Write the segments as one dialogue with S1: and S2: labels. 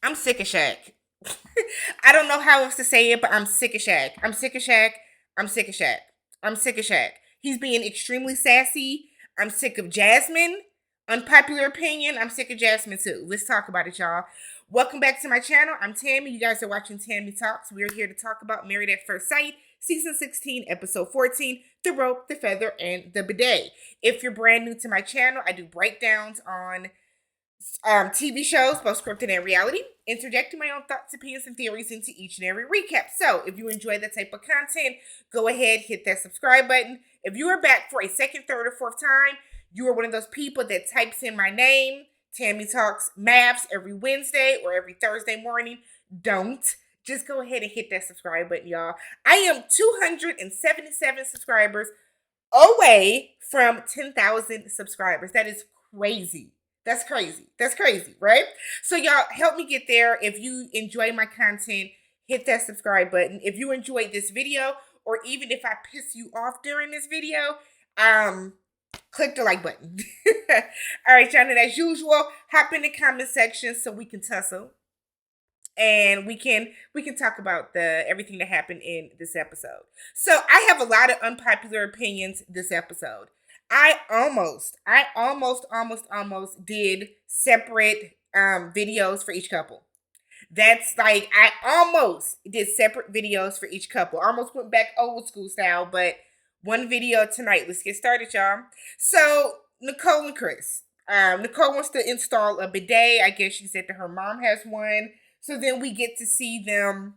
S1: I'm sick of Shaq. I don't know how else to say it, but I'm sick of Shaq. I'm sick of Shaq. I'm sick of Shaq. I'm sick of Shaq. He's being extremely sassy. I'm sick of Jasmine. Unpopular opinion. I'm sick of Jasmine too. Let's talk about it, y'all. Welcome back to my channel. I'm Tammy. You guys are watching Tammy Talks. We're here to talk about Married at First Sight, Season 16, Episode 14, The Rope, The Feather, and The Bidet. If you're brand new to my channel, I do breakdowns on TV shows, both scripted and reality, interjecting my own thoughts, opinions, and theories into each and every recap. So, if you enjoy that type of content, go ahead, hit that subscribe button. If you are back for a second, third, or fourth time, you are one of those people that types in my name, Tammy Talks MAFS, every Wednesday or every Thursday morning. Don't. Just go ahead and hit that subscribe button, y'all. I am 277 subscribers away from 10,000 subscribers. That is crazy. That's crazy. That's crazy, right? So y'all help me get there. If you enjoy my content, hit that subscribe button. If you enjoyed this video, or even if I piss you off during this video, click the like button. All right, y'all. And as usual, hop in the comment section so we can tussle. And we can talk about everything that happened in this episode. So I have a lot of unpopular opinions this episode. I almost did separate videos for each couple. That's like, I almost did separate videos for each couple. Almost went back old school style, but one video tonight. Let's get started, y'all. So, Nicole and Chris. Nicole wants to install a bidet. I guess she said that her mom has one. So then we get to see their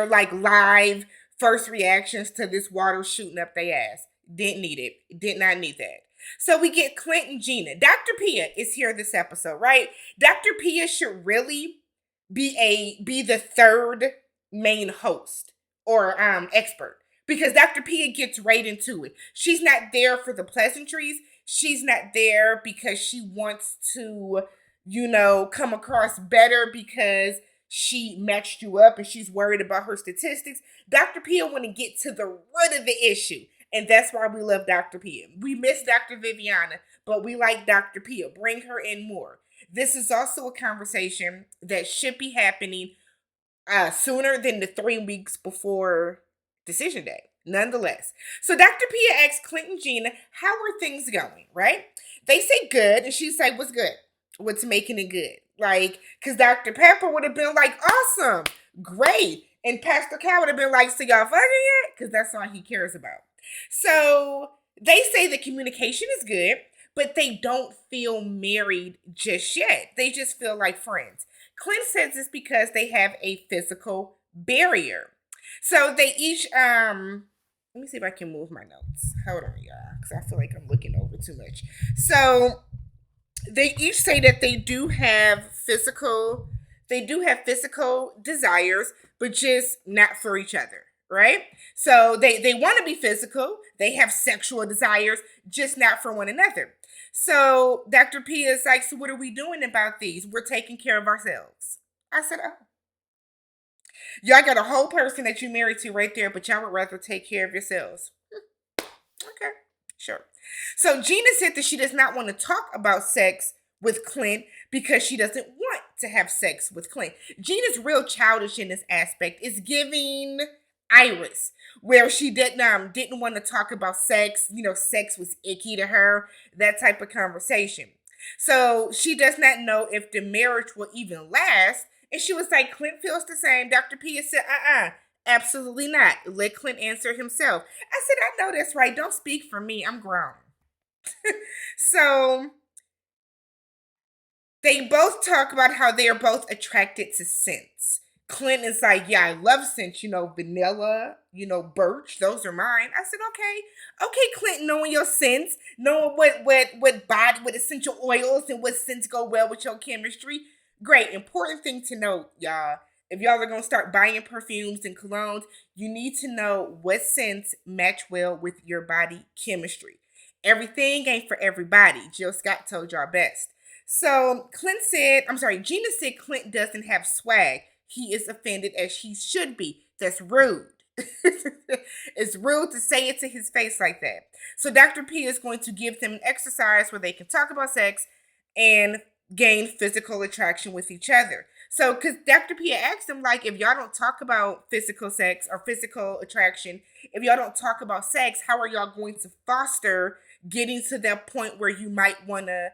S1: like live first reactions to this water shooting up their ass. Didn't need it. Did not need that. So we get Clint and Gina. Dr. Pia is here this episode, right? Dr. Pia should really be the third main host or expert, because Dr. Pia gets right into it. She's not there for the pleasantries. She's not there because she wants to, come across better because she matched you up and she's worried about her statistics. Dr. Pia want to get to the root of the issue. And that's why we love Dr. Pia. We miss Dr. Viviana, but we like Dr. Pia. Bring her in more. This is also a conversation that should be happening sooner than the 3 weeks before decision day. Nonetheless. So Dr. Pia asks Clint and Gina, how are things going, right? They say good, and she's like, what's good? What's making it good? Like, because Dr. Pepper would have been like, awesome, great. And Pastor Cow would have been like, so y'all fucking yet? Because that's all he cares about. So they say the communication is good, but they don't feel married just yet. They just feel like friends. Clint says it's because they have a physical barrier. So they each, let me see if I can move my notes. Hold on, y'all, because I feel like I'm looking over too much. So they each say that they do have physical desires, but just not for each other. Right? So they want to be physical. They have sexual desires, just not for one another. So Dr. P is like, so what are we doing about these? We're taking care of ourselves. I said, oh. Y'all got a whole person that you married to right there, but y'all would rather take care of yourselves. Okay, sure. So Gina said that she does not want to talk about sex with Clint because she doesn't want to have sex with Clint. Gina's real childish in this aspect. It's giving Iris, where she didn't want to talk about sex. Sex was icky to her, that type of conversation. So she does not know if the marriage will even last. And she was like, Clint feels the same. Dr. Pia said, absolutely not. Let Clint answer himself. I said, I know that's right. Don't speak for me. I'm grown. So they both talk about how they are both attracted to scents. Clint is like, yeah, I love scents, vanilla, birch, those are mine. I said, okay, Clint, knowing your scents, knowing what essential oils and what scents go well with your chemistry. Great. Important thing to note, y'all. If y'all are going to start buying perfumes and colognes, you need to know what scents match well with your body chemistry. Everything ain't for everybody. Jill Scott told y'all best. So Gina said Clint doesn't have swag. He is offended as he should be. That's rude. It's rude to say it to his face like that. So Dr. P is going to give them an exercise where they can talk about sex and gain physical attraction with each other. So, because Dr. Pia asked him, like, if y'all don't talk about physical sex or physical attraction, if y'all don't talk about sex, how are y'all going to foster getting to that point where you might want to,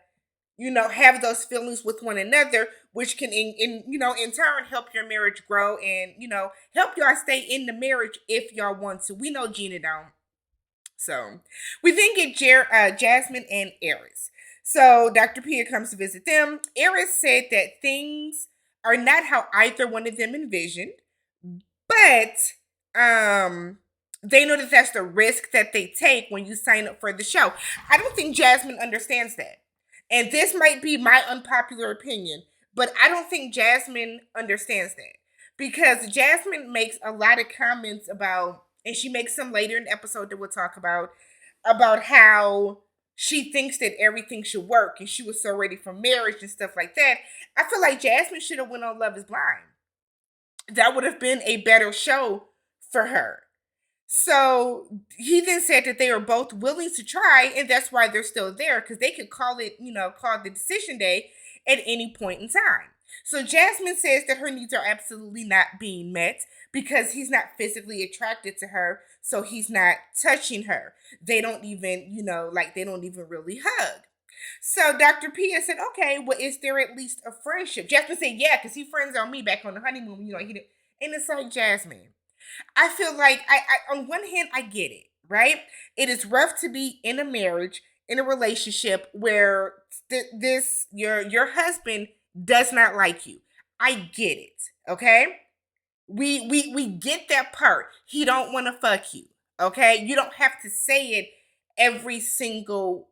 S1: have those feelings with one another, which can, in turn, help your marriage grow and, help y'all stay in the marriage if y'all want to. We know Gina don't. So, we then get Jasmine and Eris. So, Dr. Pia comes to visit them. Eris said that things are not how either one of them envisioned, but they know that that's the risk that they take when you sign up for the show. I don't think Jasmine understands that. And this might be my unpopular opinion, but I don't think Jasmine understands that. Because Jasmine makes a lot of comments about, and she makes some later in the episode that we'll talk about how she thinks that everything should work and she was so ready for marriage and stuff like that. I feel like Jasmine should have went on Love is Blind. That would have been a better show for her. So he then said that they are both willing to try, and that's why they're still there, because they could call the decision day at any point in time. So Jasmine says that her needs are absolutely not being met because he's not physically attracted to her, so he's not touching her. They don't even, they don't even really hug. So Dr. Pia said, okay, well, is there at least a friendship? Jasmine said, yeah, because he friends on me back on the honeymoon, he did. And it's like, Jasmine, I feel like I on one hand, I get it, right? It is rough to be in a marriage, in a relationship where your husband does not like you. I get it, okay? We get that part. He don't want to fuck you, okay? You don't have to say it every single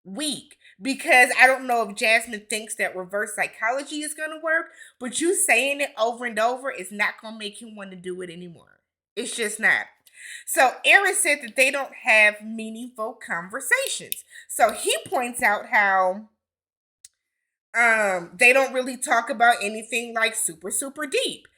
S1: week, because I don't know if Jasmine thinks that reverse psychology is going to work, but you saying it over and over is not going to make him want to do it anymore. It's just not. So Eris said that they don't have meaningful conversations. So he points out how they don't really talk about anything like super, super deep.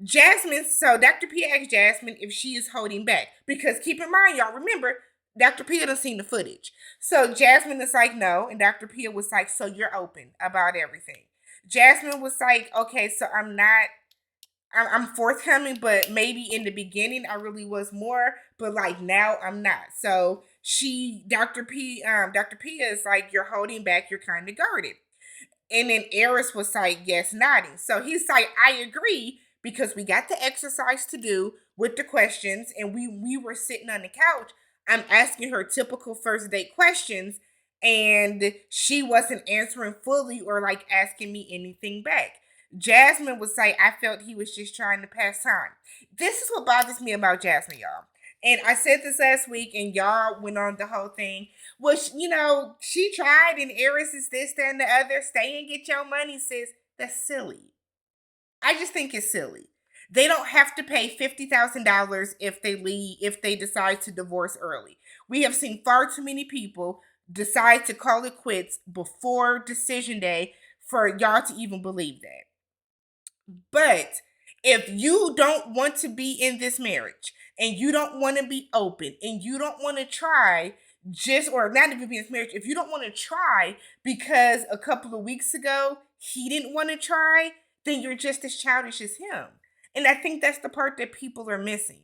S1: So Dr. P asked Jasmine if she is holding back. Because keep in mind, y'all, remember, Dr. Pia done seen the footage. So Jasmine is like, no. And Dr. Pia was like, so you're open about everything. Jasmine was like, okay, so I'm forthcoming, but maybe in the beginning I really was more, but like now I'm not. So Dr. Pia is like, you're holding back, you're kind of guarded. And then Eris was like, yes, nodding. So he's like, I agree, because we got the exercise to do with the questions, and we were sitting on the couch. I'm asking her typical first date questions, and she wasn't answering fully or like asking me anything back. Jasmine was like, I felt he was just trying to pass time. This is what bothers me about Jasmine, y'all. And I said this last week, and y'all went on the whole thing. Which, she tried, and Eris is this, that, and the other. Stay and get your money, sis. That's silly. I just think it's silly. They don't have to pay $50,000 if they decide to divorce early. We have seen far too many people decide to call it quits before decision day for y'all to even believe that. But if you don't want to be in this marriage, and you don't want to be open, and you don't want to try, or not even be in this marriage, if you don't want to try because a couple of weeks ago he didn't want to try, then you're just as childish as him. And I think that's the part that people are missing.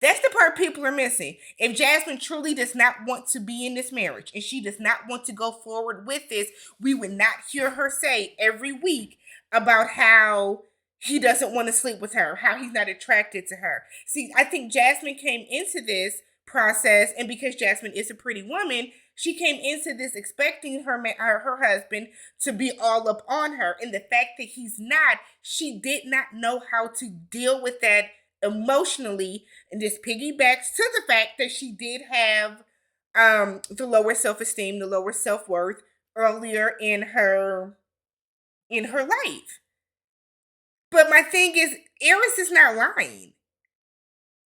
S1: That's the part people are missing. If Jasmine truly does not want to be in this marriage, and she does not want to go forward with this, we would not hear her say every week about how he doesn't want to sleep with her, how he's not attracted to her. See, I think Jasmine came into this process, and because Jasmine is a pretty woman, she came into this expecting her husband to be all up on her. And the fact that he's not, she did not know how to deal with that emotionally. And this piggybacks to the fact that she did have the lower self-esteem, the lower self-worth earlier in her life. But my thing is, Eris is not lying.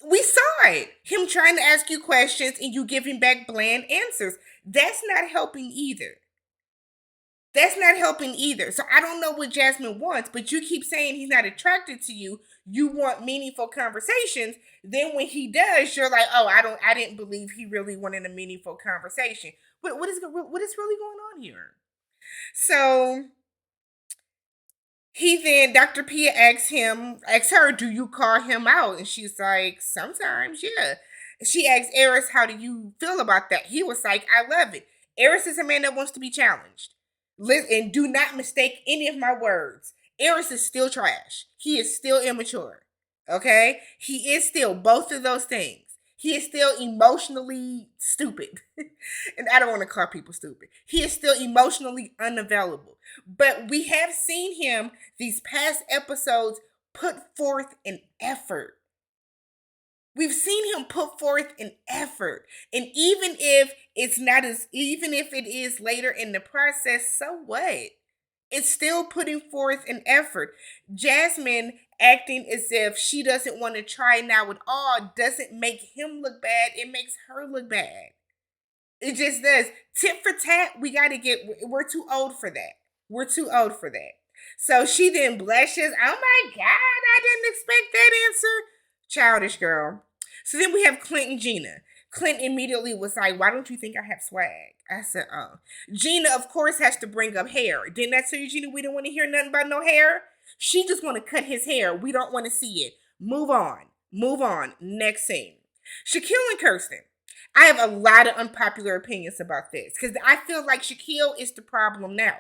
S1: We saw it. Him trying to ask you questions and you giving back bland answers. That's not helping either. That's not helping either. So I don't know what Jasmine wants, but you keep saying he's not attracted to you. You want meaningful conversations. Then when he does, you're like, oh, I didn't believe he really wanted a meaningful conversation. What is really going on here? So Dr. Pia asks her, do you call him out? And she's like, sometimes, yeah. She asks Eris, how do you feel about that? He was like, I love it. Eris is a man that wants to be challenged. And do not mistake any of my words. Eris is still trash. He is still immature. Okay? He is still both of those things. He is still emotionally stupid. And I don't want to call people stupid. He is still emotionally unavailable. But we have seen him these past episodes put forth an effort. We've seen him put forth an effort. And even if even if it is later in the process, so what? It's still putting forth an effort. Jasmine acting as if she doesn't want to try now at all doesn't make him look bad. It makes her look bad. It just does. Tit for tat, we're too old for that. We're too old for that. So she then blushes. Oh my God, I didn't expect that answer. Childish girl. So then we have Clint and Gina. Clint immediately was like, why don't you think I have swag? I said, oh. Gina, of course, has to bring up hair. Didn't I tell you, Gina, we don't want to hear nothing about no hair? She just want to cut his hair. We don't want to see it. Move on. Move on. Next scene. Shaquille and Kirsten. I have a lot of unpopular opinions about this because I feel like Shaquille is the problem now.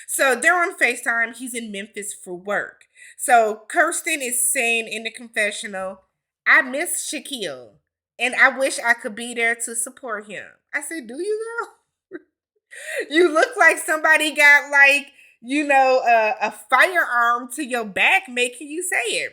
S1: So they're on FaceTime. He's in Memphis for work. So Kirsten is saying in the confessional, I miss Shaquille and I wish I could be there to support him. I said, do you though? You look like somebody got a firearm to your back making you say it.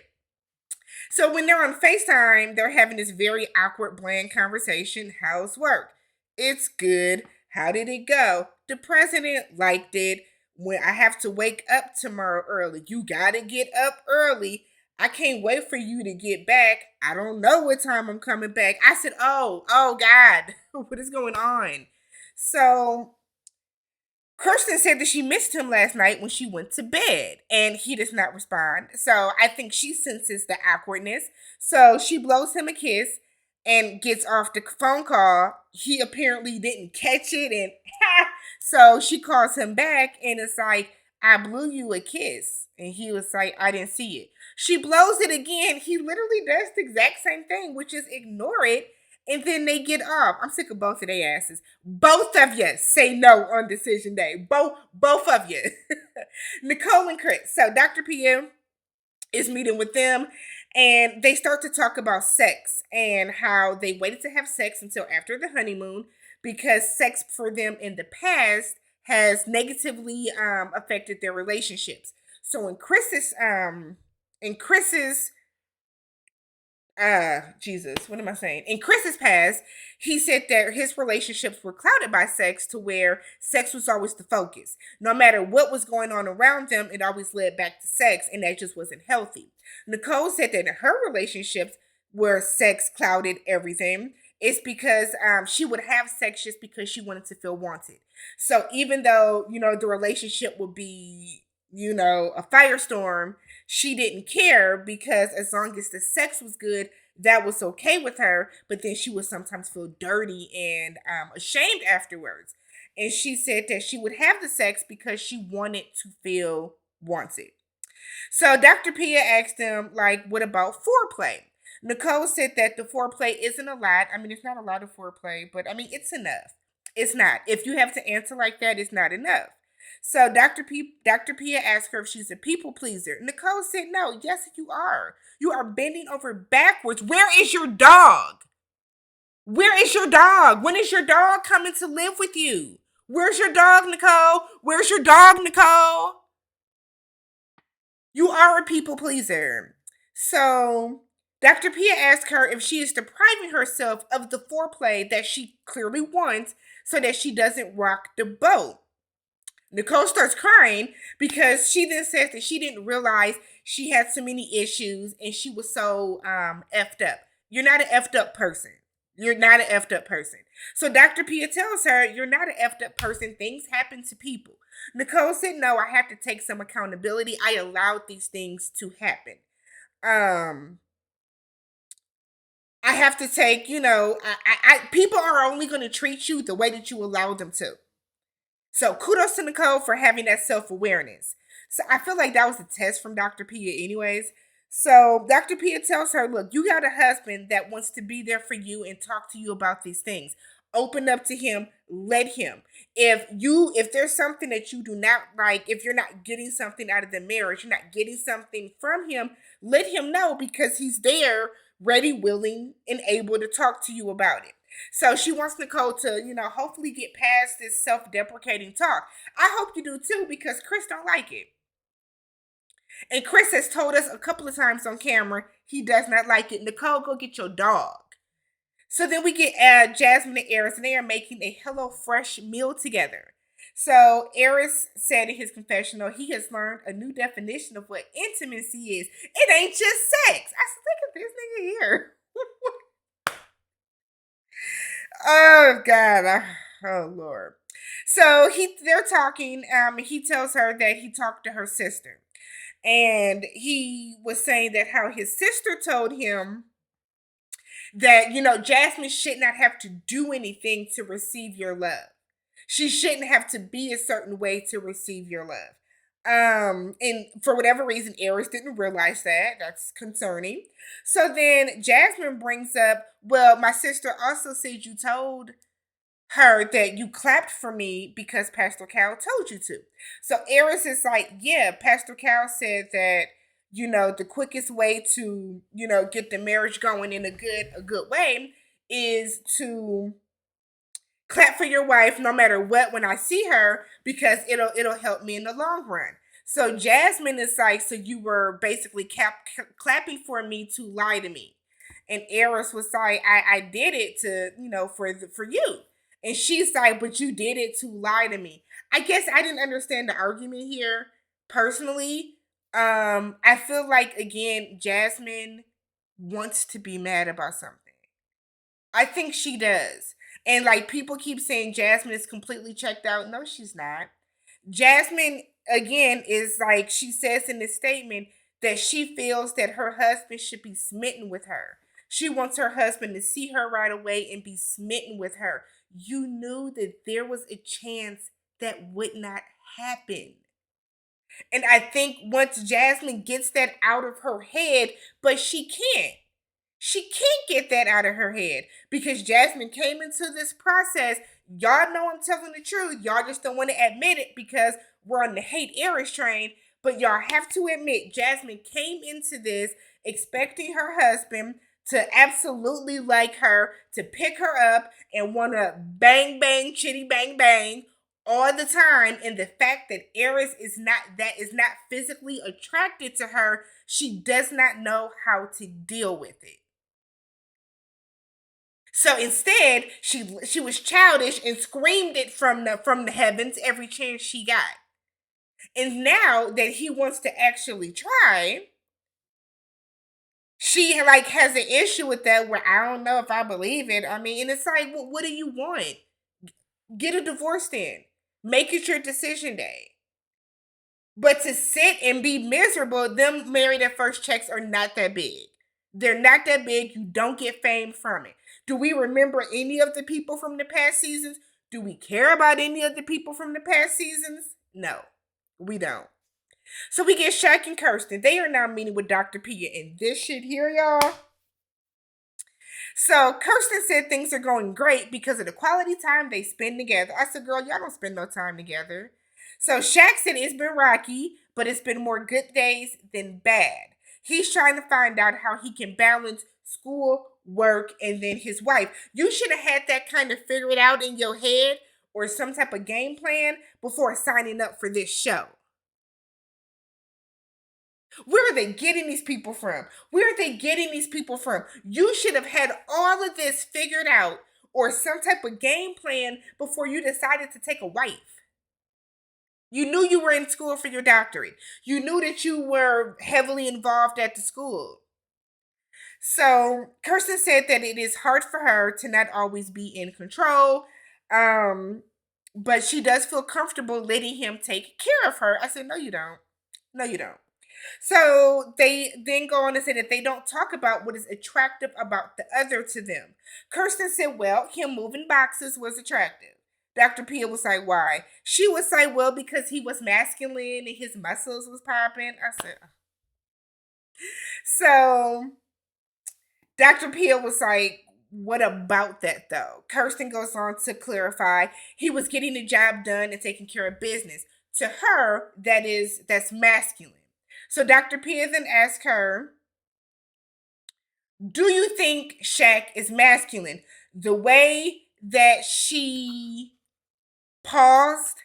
S1: So when they're on FaceTime, they're having this very awkward, bland conversation. How's work? It's good. How did it go? The president liked it. When I have to wake up tomorrow early. You gotta get up early. I can't wait for you to get back. I don't know what time I'm coming back. I said, oh God, what is going on? So Kirsten said that she missed him last night when she went to bed, and he does not respond. So I think she senses the awkwardness. So she blows him a kiss and gets off the phone call. He apparently didn't catch it, and so she calls him back, and it's like, I blew you a kiss. And he was like, I didn't see it. She blows it again. He literally does the exact same thing, which is ignore it. And then they get off. I'm sick of both of their asses. Both of you say no on decision day. Both of you. Nicole and Chris. So Dr. PM is meeting with them and they start to talk about sex and how they waited to have sex until after the honeymoon because sex for them in the past has negatively affected their relationships. So in Chris's Jesus, what am I saying? In Chris's past, he said that his relationships were clouded by sex to where sex was always the focus. No matter what was going on around them, it always led back to sex, and that just wasn't healthy. Nicole said that in her relationships where sex clouded everything, it's because she would have sex just because she wanted to feel wanted. So even though, the relationship would be, a firestorm, she didn't care because as long as the sex was good, that was okay with her. But then she would sometimes feel dirty and ashamed afterwards. And she said that she would have the sex because she wanted to feel wanted. So Dr. Pia asked them, what about foreplay? Nicole said that the foreplay isn't a lot. I mean, it's not a lot of foreplay, but I mean, it's enough. It's not. If you have to answer like that, it's not enough. So Dr. Pia asked her if she's a people pleaser. Nicole said, no, yes, you are. You are bending over backwards. Where is your dog? Where is your dog? When is your dog coming to live with you? Where's your dog, Nicole? Where's your dog, Nicole? You are a people pleaser. So Dr. Pia asked her if she is depriving herself of the foreplay that she clearly wants so that she doesn't rock the boat. Nicole starts crying because she then says that she didn't realize she had so many issues and she was so effed up. You're not an effed up person. You're not an effed up person. So Dr. Pia tells her, you're not an effed up person. Things happen to people. Nicole said, no, I have to take some accountability. I allowed these things to happen. I have to take, people are only going to treat you the way that you allow them to. So kudos to Nicole for having that self-awareness. So I feel like that was a test from Dr. Pia anyways. So Dr. Pia tells her, look, you got a husband that wants to be there for you and talk to you about these things. Open up to him, let him. If there's something that you do not like, if you're not getting something out of the marriage, you're not getting something from him, let him know, because he's there, ready, willing, and able to talk to you about it. So she wants Nicole to, hopefully get past this self-deprecating talk. I hope you do too, because Chris don't like it. And Chris has told us a couple of times on camera he does not like it. Nicole, go get your dog. So then we get Jasmine and Eris, and they are making a HelloFresh meal together. So Eris said in his confessional he has learned a new definition of what intimacy is. It ain't just sex. I said, look at this nigga here. Oh God. Oh Lord. So they're talking. He tells her that he talked to her sister. And he was saying that how his sister told him that, Jasmine should not have to do anything to receive your love. She shouldn't have to be a certain way to receive your love. And for whatever reason, Eris didn't realize that. That's concerning. So then Jasmine brings up, well, my sister also said you told her that you clapped for me because Pastor Cal told you to. So Eris is like, yeah, Pastor Cal said that, the quickest way to, get the marriage going in a good way is to clap for your wife no matter what when I see her, because it'll help me in the long run. So Jasmine is like, so you were basically clapping for me to lie to me. And Eris was like, I did it to, for you. And she's like, but you did it to lie to me. I guess I didn't understand the argument here personally. I feel like, again, Jasmine wants to be mad about something. I think she does. And like, people keep saying Jasmine is completely checked out. No, she's not. Jasmine, again, is like, she says in this statement that she feels that her husband should be smitten with her. She wants her husband to see her right away and be smitten with her. You knew that there was a chance that would not happen. And I think once Jasmine gets that out of her head, but she can't. She can't get that out of her head because Jasmine came into this process. Y'all know I'm telling the truth. Y'all just don't want to admit it because we're on the hate Eris train. But y'all have to admit, Jasmine came into this expecting her husband to absolutely like her, to pick her up and want to bang, bang, chitty, bang, bang all the time. And the fact that Eris is not physically attracted to her, she does not know how to deal with it. So instead, she was childish and screamed it from the heavens every chance she got. And now that he wants to actually try, she like has an issue with that where I don't know if I believe it. I mean, and it's like, well, what do you want? Get a divorce then. Make it your decision day. But to sit and be miserable, them married at first checks are not that big. They're not that big. You don't get fame from it. Do we remember any of the people from the past seasons? Do we care about any of the people from the past seasons? No, we don't. So we get Shaq and Kirsten. They are now meeting with Dr. Pia and this shit here, y'all. So Kirsten said things are going great because of the quality time they spend together. I said, girl, y'all don't spend no time together. So Shaq said it's been rocky, but it's been more good days than bad. He's trying to find out how he can balance school, work, and then his wife. You should have had that kind of figured out in your head or some type of game plan before signing up for this show. Where are they getting these people from? Where are they getting these people from? You should have had all of this figured out or some type of game plan before you decided to take a wife. You knew you were in school for your doctorate. You knew that you were heavily involved at the school. So Kirsten said that it is hard for her to not always be in control, but she does feel comfortable letting him take care of her. I said, no, you don't. No, you don't. So they then go on to say that they don't talk about what is attractive about the other to them. Kirsten said, well, him moving boxes was attractive. Dr. Pia was like, why? She was like, well, because he was masculine and his muscles was popping. I said, "Ugh." So Dr. Pia was like, what about that though? Kirsten goes on to clarify he was getting the job done and taking care of business. To her, that's masculine. So Dr. Pia then asked her, do you think Shaq is masculine? The way that she paused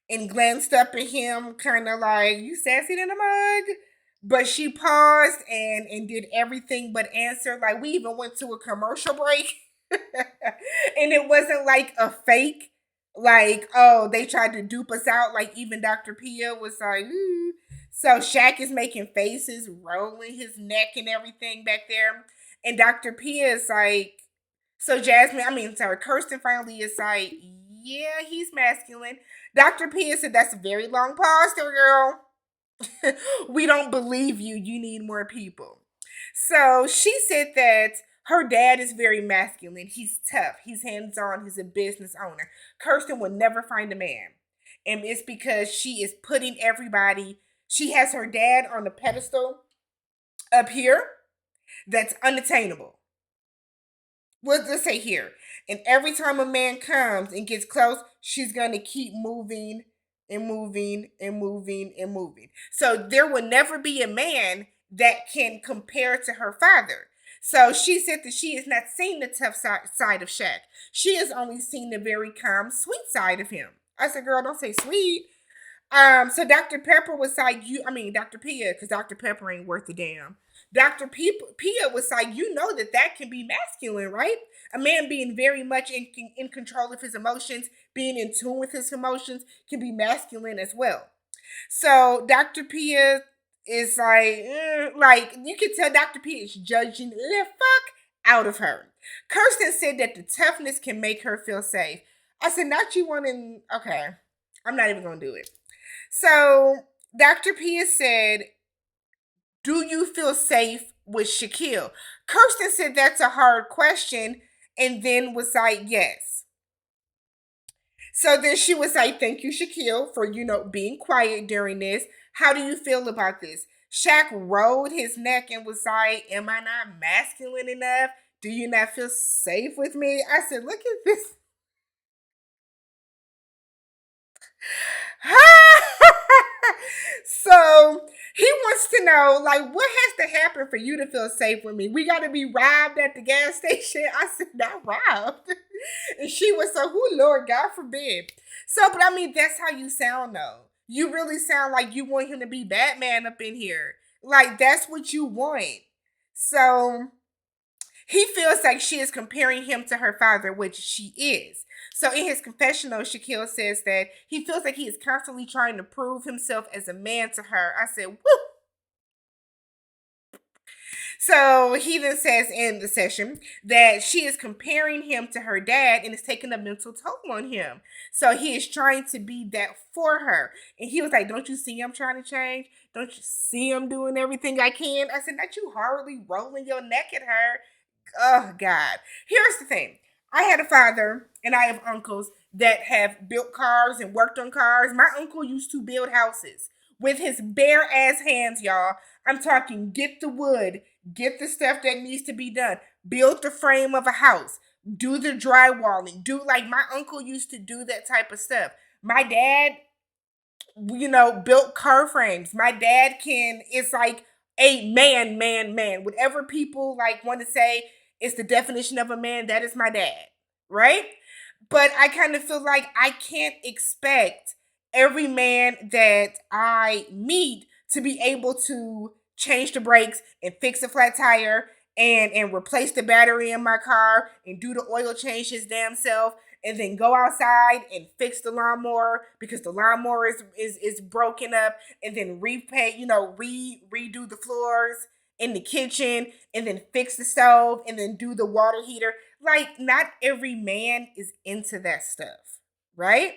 S1: and glanced up at him, kind of like, you sassy in a mug. But she paused and did everything but answer. Like, we even went to a commercial break. And it wasn't like a fake, like, oh, they tried to dupe us out. Like, even Dr. Pia was like, ooh. So Shaq is making faces, rolling his neck and everything back there. And Dr. Pia is like, so Kirsten finally is like, yeah, he's masculine. Dr. Pia said, that's a very long pause there, girl. We don't believe you. You need more people. So she said that her dad is very masculine. He's tough. He's hands-on. He's a business owner. Kirsten will never find a man. And it's because she is putting everybody, she has her dad on the pedestal up here that's unattainable. We'll just say here. And every time a man comes and gets close, she's going to keep moving and moving and moving and moving. So there will never be a man that can compare to her father. So she said that she has not seen the tough side of Shaq. She has only seen the very calm, sweet side of him. I said, girl, don't say sweet. So Dr. Pepper was like, Dr. Pia, because Dr. Pepper ain't worth a damn. Dr. Pia was like, you know that can be masculine, right? A man being very much in control of his emotions, being in tune with his emotions, can be masculine as well. So Dr. Pia is like you can tell Dr. Pia is judging the fuck out of her. Kirsten said that the toughness can make her feel safe. I said, not you wanting, okay, I'm not even going to do it. So Dr. Pia said, do you feel safe with Shaquille? Kirsten said that's a hard question and then was like, yes. So then she was like, thank you, Shaquille, for, being quiet during this. How do you feel about this? Shaq rolled his neck and was like, am I not masculine enough? Do you not feel safe with me? I said, look at this. So he wants to know, like, what has to happen for you to feel safe with me? We got to be robbed at the gas station. I said, not robbed. And she was so, oh Lord, God forbid. So, but that's how you sound though. You really sound like you want him to be Batman up in here. Like, that's what you want. So he feels like she is comparing him to her father, which she is. So in his confessional, Shaquille says that he feels like he is constantly trying to prove himself as a man to her. I said, woo! So he then says in the session that she is comparing him to her dad and it's taking a mental toll on him. So he is trying to be that for her. And he was like, don't you see I'm trying to change? Don't you see I'm doing everything I can? I said, not you horribly rolling your neck at her. Oh, God. Here's the thing. I had a father and I have uncles that have built cars and worked on cars. My uncle used to build houses with his bare ass hands, y'all. I'm talking get the wood, get the stuff that needs to be done, build the frame of a house, do the drywalling, my uncle used to do that type of stuff. My dad, built car frames. My dad it's like a man. Whatever people want to say is the definition of a man, that is my dad, right? But I kind of feel like I can't expect every man that I meet to be able to change the brakes and fix a flat tire and replace the battery in my car and do the oil change his damn self and then go outside and fix the lawnmower because the lawnmower is broken up and then repaint, redo the floors in the kitchen and then fix the stove and then do the water heater. Like, not every man is into that stuff, right?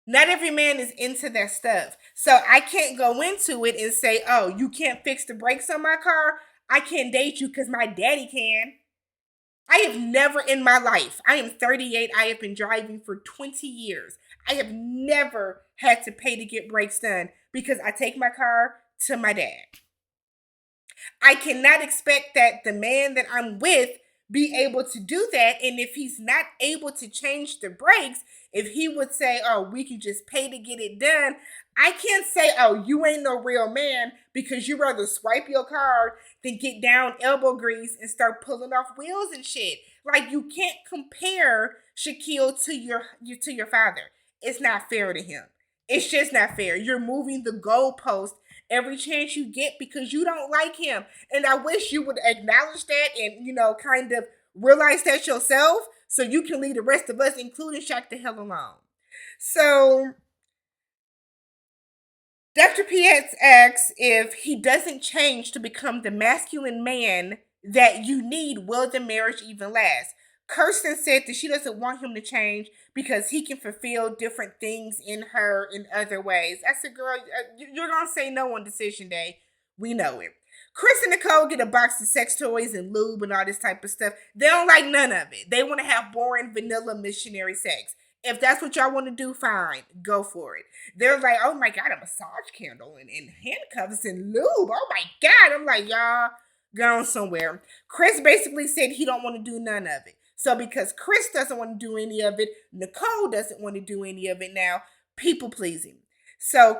S1: Not every man is into that stuff. So I can't go into it and say, oh, you can't fix the brakes on my car. I can't date you because my daddy can. I have never in my life, I am 38, I have been driving for 20 years. I have never had to pay to get brakes done because I take my car to my dad. I cannot expect that the man that I'm with be able to do that. And if he's not able to change the brakes, if he would say, oh, we can just pay to get it done, I can't say, oh, you ain't no real man because you rather swipe your card than get down elbow grease and start pulling off wheels and shit. Like, you can't compare Shaquille to your father. It's not fair to him. It's just not fair. You're moving the goalpost every chance you get because you don't like him. And I wish you would acknowledge that and, kind of realize that yourself so you can leave the rest of us, including Shaq, the hell alone. So Dr. Pietz asks if he doesn't change to become the masculine man that you need, will the marriage even last? Kirsten said that she doesn't want him to change because he can fulfill different things in her in other ways. I said, girl, you're going to say no on decision day. We know it. Chris and Nicole get a box of sex toys and lube and all this type of stuff. They don't like none of it. They want to have boring, vanilla, missionary sex. If that's what y'all want to do, fine. Go for it. They're like, oh my God, a massage candle and handcuffs and lube. Oh my God. I'm like, y'all gone somewhere. Chris basically said he don't want to do none of it. So because Chris doesn't want to do any of it, Nicole doesn't want to do any of it now. People pleasing. So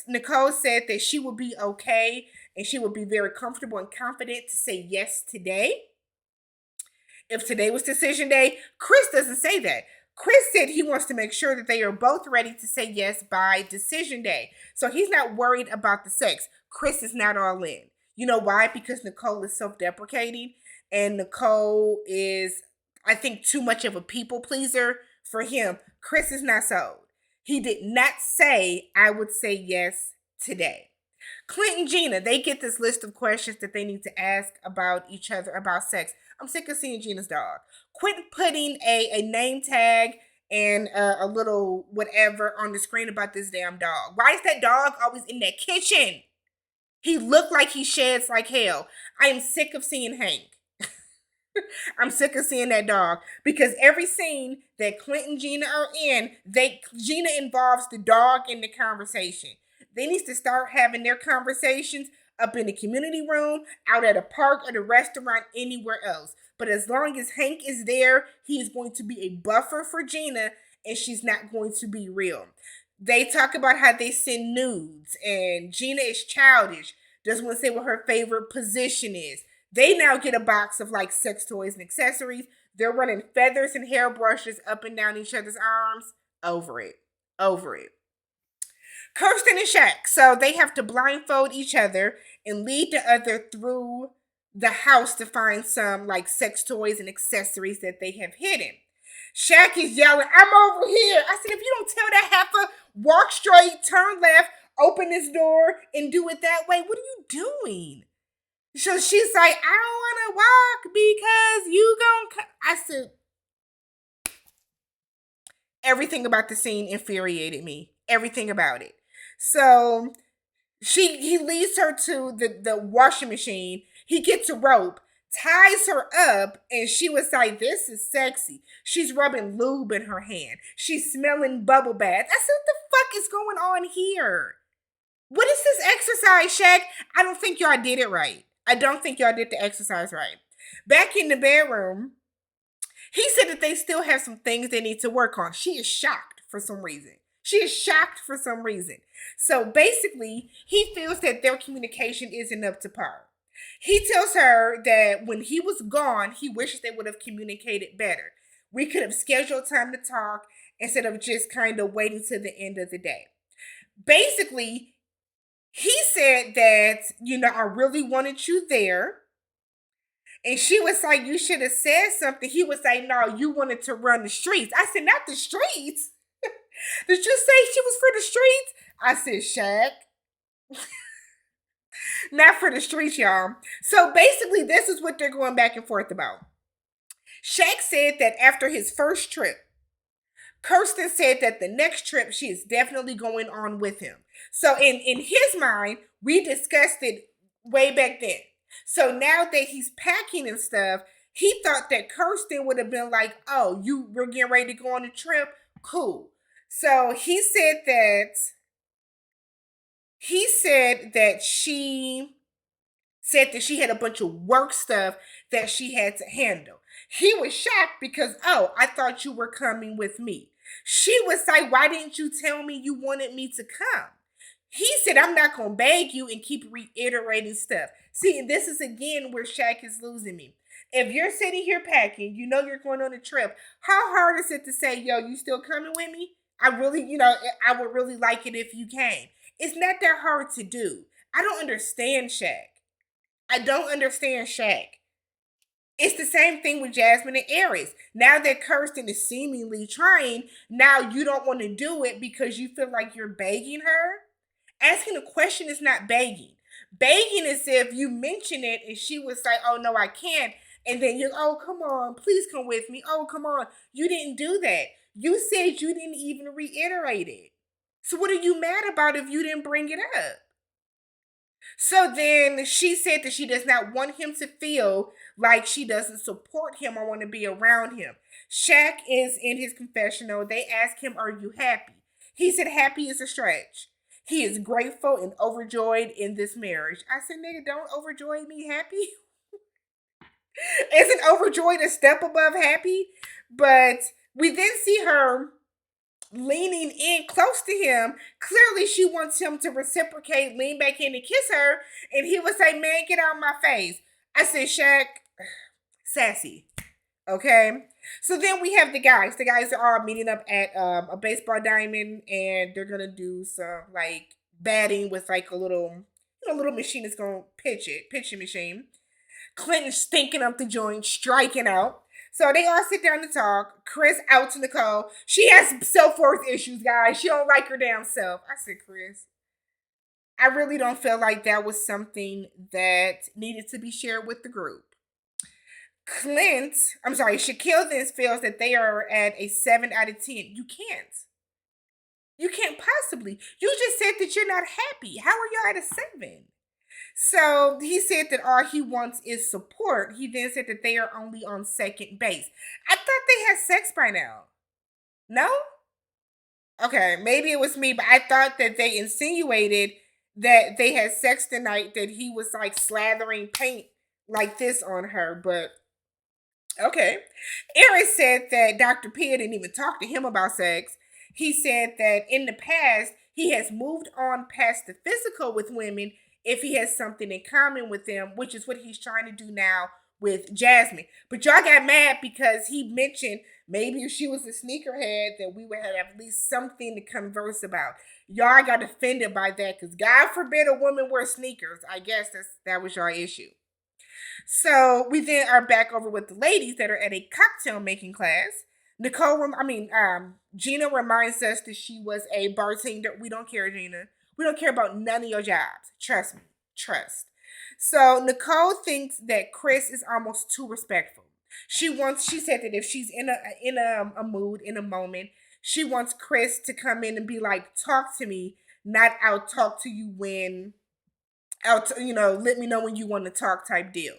S1: Nicole said that she would be okay and she would be very comfortable and confident to say yes today. If today was decision day, Chris doesn't say that. Chris said he wants to make sure that they are both ready to say yes by decision day. So he's not worried about the sex. Chris is not all in. You know why? Because Nicole is self-deprecating and Nicole is, I think, too much of a people pleaser for him. Chris is not sold. He did not say, I would say yes today. Clint and Gina, they get this list of questions that they need to ask about each other, about sex. I'm sick of seeing Gina's dog. Quit putting a name tag and a little whatever on the screen about this damn dog. Why is that dog always in that kitchen? He looked like he sheds like hell. I am sick of seeing Hank. I'm sick of seeing that dog because every scene that Clint and Gina are in, Gina involves the dog in the conversation. They need to start having their conversations up in the community room, out at a park, at a restaurant, anywhere else. But as long as Hank is there, he is going to be a buffer for Gina and she's not going to be real. They talk about how they send nudes and Gina is childish, doesn't want to say what her favorite position is. They now get a box of like sex toys and accessories. They're running feathers and hairbrushes up and down each other's arms. Over it. Kirsten and Shaq. So they have to blindfold each other and lead the other through the house to find some like sex toys and accessories that they have hidden. Shaq is yelling, I'm over here. I said, if you don't tell that heifer, walk straight, turn left, open this door, and do it that way, what are you doing? So she's like, I don't want to walk because you gon' I said, everything about the scene infuriated me. Everything about it. So he leads her to the washing machine. He gets a rope, ties her up, and she was like, this is sexy. She's rubbing lube in her hand. She's smelling bubble bath. I said, what the fuck is going on here? What is this exercise, Shaq? I don't think y'all did it right. I don't think y'all did the exercise right. Back in the bedroom, he said that they still have some things they need to work on. She is shocked for some reason. So basically, he feels that their communication isn't up to par. He tells her that when he was gone, he wishes they would have communicated better. We could have scheduled time to talk instead of just kind of waiting to the end of the day. Basically, he said that, I really wanted you there. And she was like, you should have said something. He was like, no, you wanted to run the streets. I said, not the streets. Did you say she was for the streets? I said, Shaq. Not for the streets, y'all. So basically, this is what they're going back and forth about. Shaq said that after his first trip, Kirsten said that the next trip she is definitely going on with him. So in his mind, we discussed it way back then. So now that he's packing and stuff, He thought that Kirsten would have been like, oh, we're getting ready to go on a trip? Cool. So he said that she said that she had a bunch of work stuff that she had to handle. He was shocked because, oh, I thought you were coming with me. She was like, why didn't you tell me you wanted me to come? He said, I'm not going to beg you and keep reiterating stuff. See, and this is again where Shaq is losing me. If you're sitting here packing, you know you're going on a trip, how hard is it to say, yo, you still coming with me? I really, I would really like it if you came. It's not that hard to do. I don't understand Shaq. I don't understand Shaq. It's the same thing with Jasmine and Eris. Now that Kirsten is seemingly trying, now you don't want to do it because you feel like you're begging her. Asking a question is not begging. Begging is if you mention it and she was like, oh no, I can't. And then you're, oh, come on, please come with me. Oh, come on. You didn't do that. You said you didn't even reiterate it. So what are you mad about if you didn't bring it up? So then she said that she does not want him to feel like she doesn't support him or want to be around him. Shaq is in his confessional. They ask him, are you happy? He said, happy is a stretch. He is grateful and overjoyed in this marriage. I said, nigga, don't overjoyed me happy. Isn't overjoyed a step above happy? But we then see her leaning in close to him. Clearly, she wants him to reciprocate, lean back in and kiss her. And he would say, man, get out of my face. I said, Shaq, sassy. Okay. So then we have the guys. The guys are all meeting up at a baseball diamond, and they're gonna do some like batting with like a little machine that's gonna pitching machine. Clinton stinking up the joint, striking out. So they all sit down to talk. Chris out to Nicole. She has self-worth issues, guys. She don't like her damn self. I said, Chris, I really don't feel like that was something that needed to be shared with the group. Shaquille then feels that they are at a 7 out of 10. You can't. You can't possibly. You just said that you're not happy. How are y'all at a 7? So he said that all he wants is support. He then said that they are only on second base. I thought they had sex by now. No? Okay, maybe it was me, but I thought that they insinuated that they had sex the night that he was like slathering paint like this on her, but okay. Eris said that Dr. P didn't even talk to him about sex. He said that in the past, he has moved on past the physical with women if he has something in common with them, which is what he's trying to do now with Jasmine. But y'all got mad because he mentioned maybe if she was a sneakerhead, that we would have at least something to converse about. Y'all got offended by that because God forbid a woman wear sneakers. I guess that was your issue. So we then are back over with the ladies that are at a cocktail making class. Gina reminds us that she was a bartender. We don't care, Gina. We don't care about none of your jobs. Trust me. Trust. So Nicole thinks that Chris is almost too respectful. She said that if she's in a mood, in a moment, she wants Chris to come in and be like, talk to me, not I'll talk to you when, let me know when you want to talk type deal.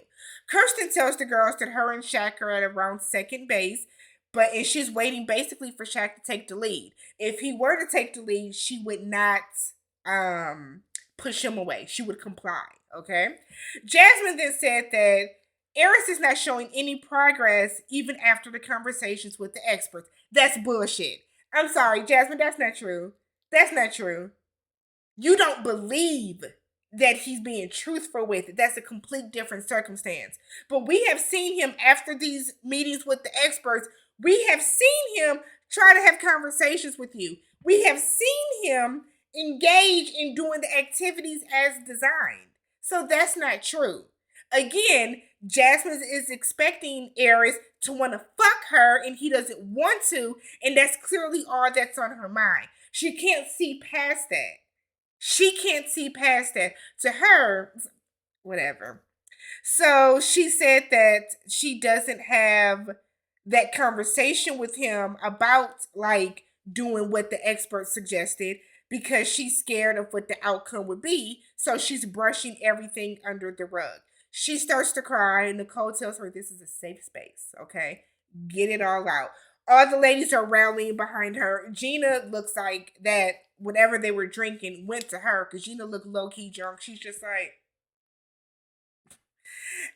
S1: Kirsten tells the girls that her and Shaq are at around second base, and she's waiting basically for Shaq to take the lead. If he were to take the lead, she would not push him away. She would comply, okay? Jasmine then said that Eris is not showing any progress even after the conversations with the experts. That's bullshit. I'm sorry, Jasmine, that's not true. That's not true. You don't believe that he's being truthful with it. That's a complete different circumstance. But we have seen him after these meetings with the experts. We have seen him try to have conversations with you. We have seen him engage in doing the activities as designed. So that's not true. Again, Jasmine is expecting Eris to want to fuck her and he doesn't want to, and that's clearly all that's on her mind. She can't see past that. She can't see past that. To her, whatever. So she said that she doesn't have that conversation with him about like doing what the experts suggested because she's scared of what the outcome would be. So she's brushing everything under the rug. She starts to cry. Nicole tells her this is a safe space, okay? Get it all out. All the ladies are rallying behind her. Gina looks like that whatever they were drinking went to her because Gina looked low-key drunk. She's just like,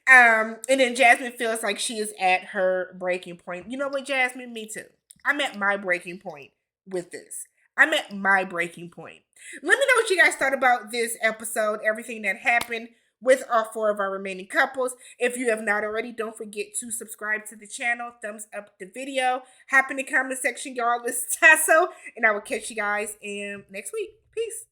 S1: and then Jasmine feels like she is at her breaking point. You know what, Jasmine? Me too. I'm at my breaking point with this. I'm at my breaking point. Let me know what you guys thought about this episode, everything that happened with all 4 of our remaining couples. If you have not already, don't forget to subscribe to the channel, thumbs up the video, hop in the comment section, y'all. Let's tasso, and I will catch you guys in next week. Peace.